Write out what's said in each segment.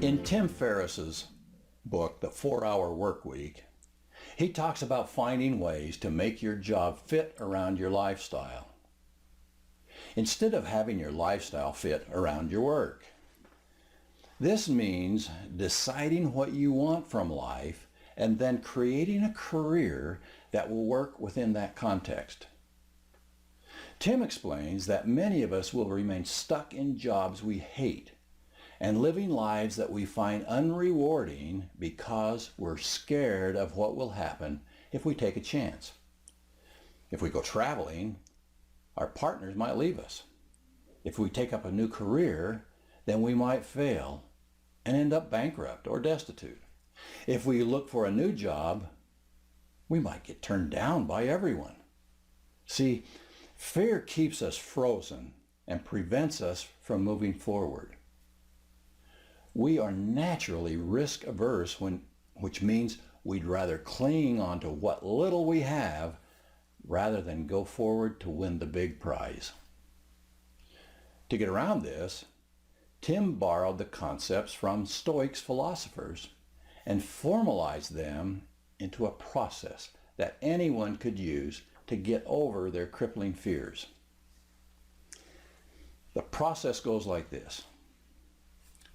In Tim Ferriss's book, The 4-Hour Work Week, he talks about finding ways to make your job fit around your lifestyle, instead of having your lifestyle fit around your work. This means deciding what you want from life and then creating a career that will work within that context. Tim explains that many of us will remain stuck in jobs we hate and living lives that we find unrewarding because we're scared of what will happen if we take a chance. If we go traveling, our partners might leave us. If we take up a new career, then we might fail and end up bankrupt or destitute. If we look for a new job, we might get turned down by everyone. See, fear keeps us frozen and prevents us from moving forward. We are naturally risk averse, which means we'd rather cling on to what little we have rather than go forward to win the big prize. To get around this, Tim borrowed the concepts from Stoics philosophers and formalized them into a process that anyone could use to get over their crippling fears. The process goes like this.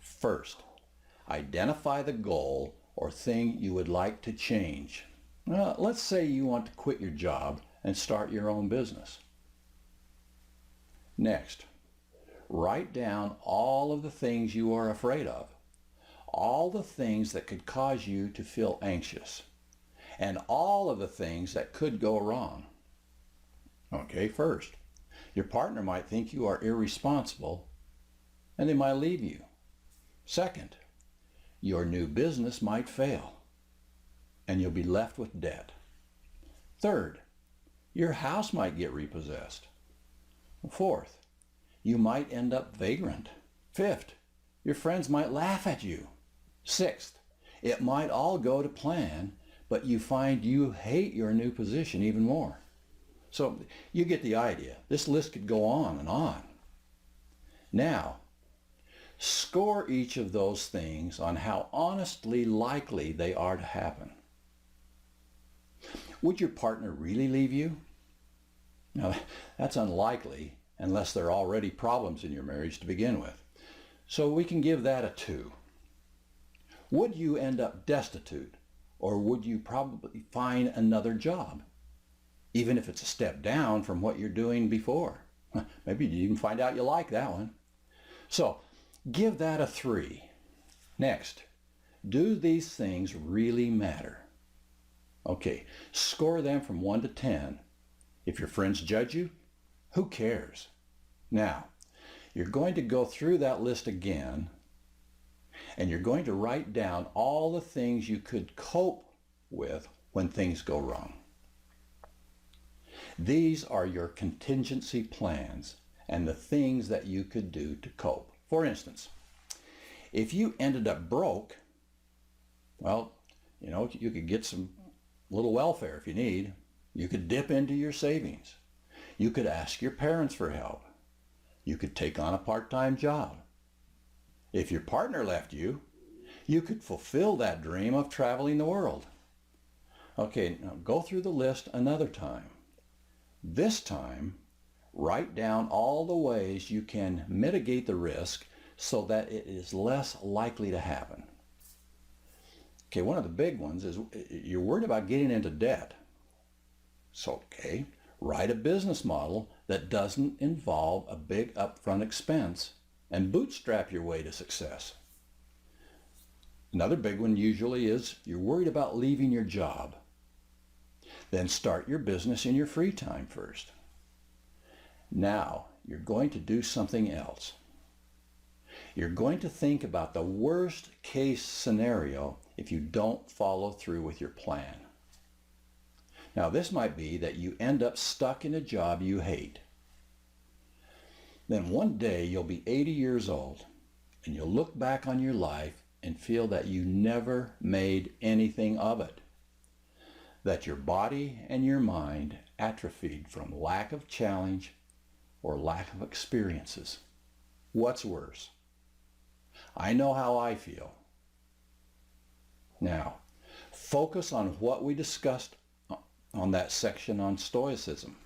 First, identify the goal or thing you would like to change. Let's say you want to quit your job and start your own business. Next, write down all of the things you are afraid of, all the things that could cause you to feel anxious, and all of the things that could go wrong. Okay, first, your partner might think you are irresponsible and they might leave you. Second, your new business might fail and you'll be left with debt. Third, your house might get repossessed. Fourth, you might end up vagrant. Fifth, your friends might laugh at you. Sixth, it might all go to plan, but you find you hate your new position even more. So you get the idea. This list could go on and on. Now, score each of those things on how honestly likely they are to happen. Would your partner really leave you? Now, that's unlikely unless there are already problems in your marriage to begin with. So we can give that a 2. Would you end up destitute, or would you probably find another job, even if it's a step down from what you're doing before? Maybe you even find out you like that one. So give that a 3. Next, do these things really matter? Okay, score them from 1 to 10. If your friends judge you, who cares? Now, you're going to go through that list again, and you're going to write down all the things you could cope with when things go wrong. These are your contingency plans and the things that you could do to cope. For instance, if you ended up broke, well, you could get some little welfare if you need. You could dip into your savings. You could ask your parents for help. You could take on a part-time job. If your partner left you, you could fulfill that dream of traveling the world. Okay, now go through the list another time. This time, write down all the ways you can mitigate the risk so that it is less likely to happen. Okay, one of the big ones is you're worried about getting into debt. So, okay, write a business model that doesn't involve a big upfront expense and bootstrap your way to success. Another big one usually is you're worried about leaving your job. Then start your business in your free time first. Now, you're going to do something else. You're going to think about the worst case scenario if you don't follow through with your plan. Now, this might be that you end up stuck in a job you hate. Then one day you'll be 80 years old and you'll look back on your life and feel that you never made anything of it. That your body and your mind atrophied from lack of challenge or lack of experiences. What's worse? I know how I feel. Now, focus on what we discussed on that section on Stoicism.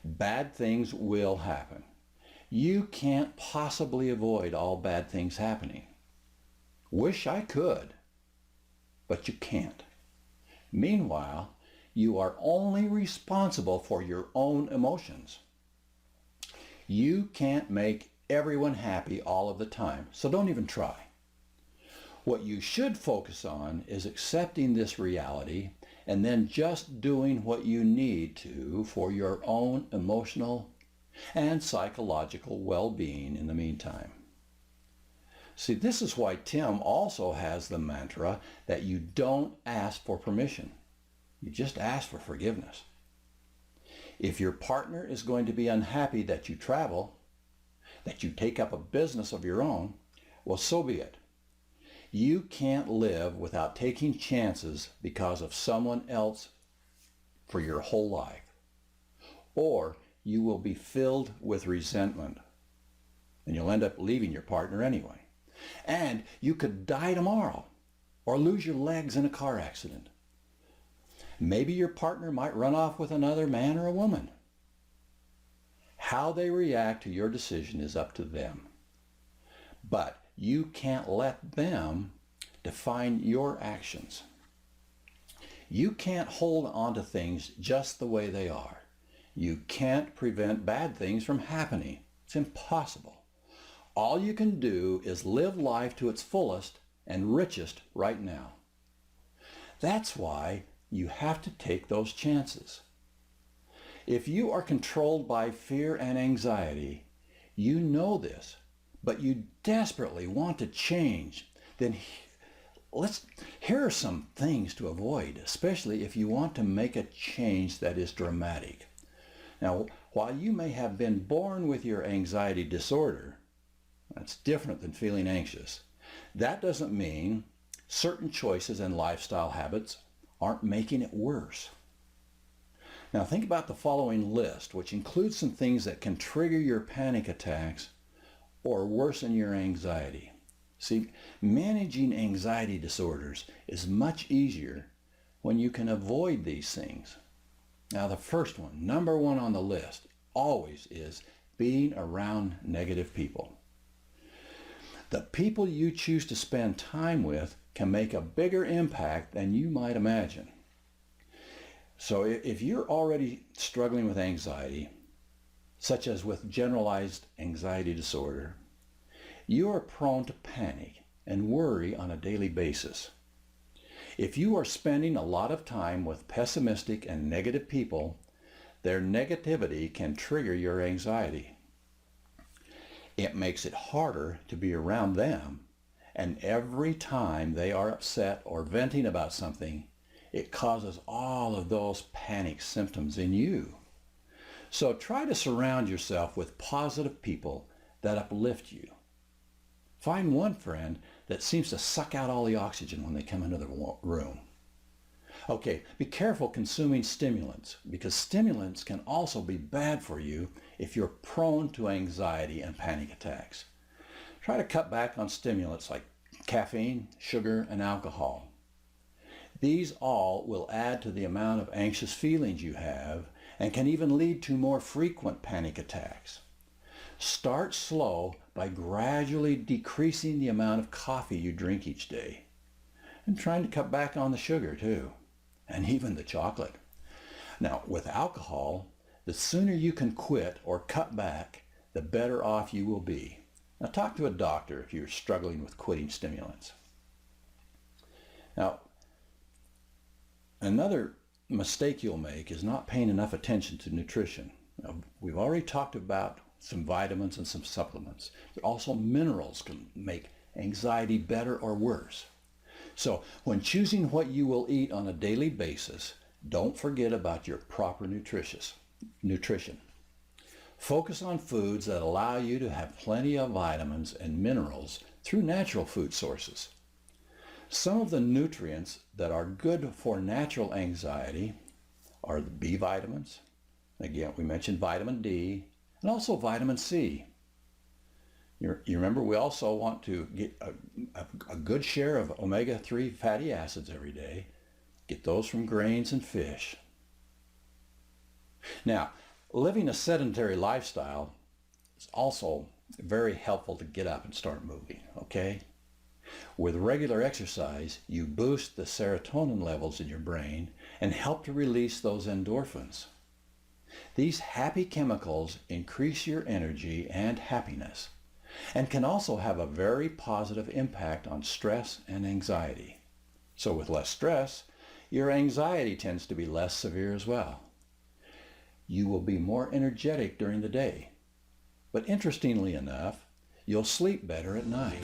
Bad things will happen. You can't possibly avoid all bad things happening. Wish I could, but you can't. Meanwhile, you are only responsible for your own emotions. You can't make everyone happy all of the time, so don't even try. What you should focus on is accepting this reality and then just doing what you need to for your own emotional and psychological well-being in the meantime. See, this is why Tim also has the mantra that you don't ask for permission. You just ask for forgiveness. If your partner is going to be unhappy that you travel, that you take up a business of your own, well, so be it. You can't live without taking chances because of someone else for your whole life. Or you will be filled with resentment and you'll end up leaving your partner anyway. And you could die tomorrow or lose your legs in a car accident. Maybe your partner might run off with another man or a woman. How they react to your decision is up to them. But you can't let them define your actions. You can't hold on to things just the way they are. You can't prevent bad things from happening. It's impossible. All you can do is live life to its fullest and richest right now. That's why you have to take those chances. If you are controlled by fear and anxiety, you know this, but you desperately want to change, then here are some things to avoid, especially if you want to make a change that is dramatic. Now, while you may have been born with your anxiety disorder, that's different than feeling anxious. That doesn't mean certain choices and lifestyle habits aren't making it worse. Now think about the following list, which includes some things that can trigger your panic attacks or worsen your anxiety. See, managing anxiety disorders is much easier when you can avoid these things. Now the first one, number one on the list, always is being around negative people. The people you choose to spend time with can make a bigger impact than you might imagine. So if you're already struggling with anxiety, such as with generalized anxiety disorder, you are prone to panic and worry on a daily basis. If you are spending a lot of time with pessimistic and negative people, their negativity can trigger your anxiety. It makes it harder to be around them, and every time they are upset or venting about something, it causes all of those panic symptoms in you. So try to surround yourself with positive people that uplift you. Find one friend that seems to suck out all the oxygen when they come into the room. Okay, be careful consuming stimulants, because stimulants can also be bad for you if you're prone to anxiety and panic attacks. Try to cut back on stimulants like caffeine, sugar, and alcohol. These all will add to the amount of anxious feelings you have and can even lead to more frequent panic attacks. Start slow by gradually decreasing the amount of coffee you drink each day, and trying to cut back on the sugar too, and even the chocolate. Now, with alcohol, the sooner you can quit or cut back, the better off you will be. Now, talk to a doctor if you're struggling with quitting stimulants. Now, another mistake you'll make is not paying enough attention to nutrition. Now, we've already talked about some vitamins and some supplements. Also, minerals can make anxiety better or worse. So when choosing what you will eat on a daily basis, don't forget about your proper nutrition. Focus on foods that allow you to have plenty of vitamins and minerals through natural food sources. Some of the nutrients that are good for natural anxiety are the B vitamins. Again, we mentioned vitamin D and also vitamin C. You remember we also want to get a good share of omega-3 fatty acids every day. Get those from grains and fish. Now, living a sedentary lifestyle is also very helpful to get up and start moving, okay? With regular exercise, you boost the serotonin levels in your brain and help to release those endorphins. These happy chemicals increase your energy and happiness and can also have a very positive impact on stress and anxiety. So with less stress, your anxiety tends to be less severe as well. You will be more energetic during the day. But interestingly enough, you'll sleep better at night.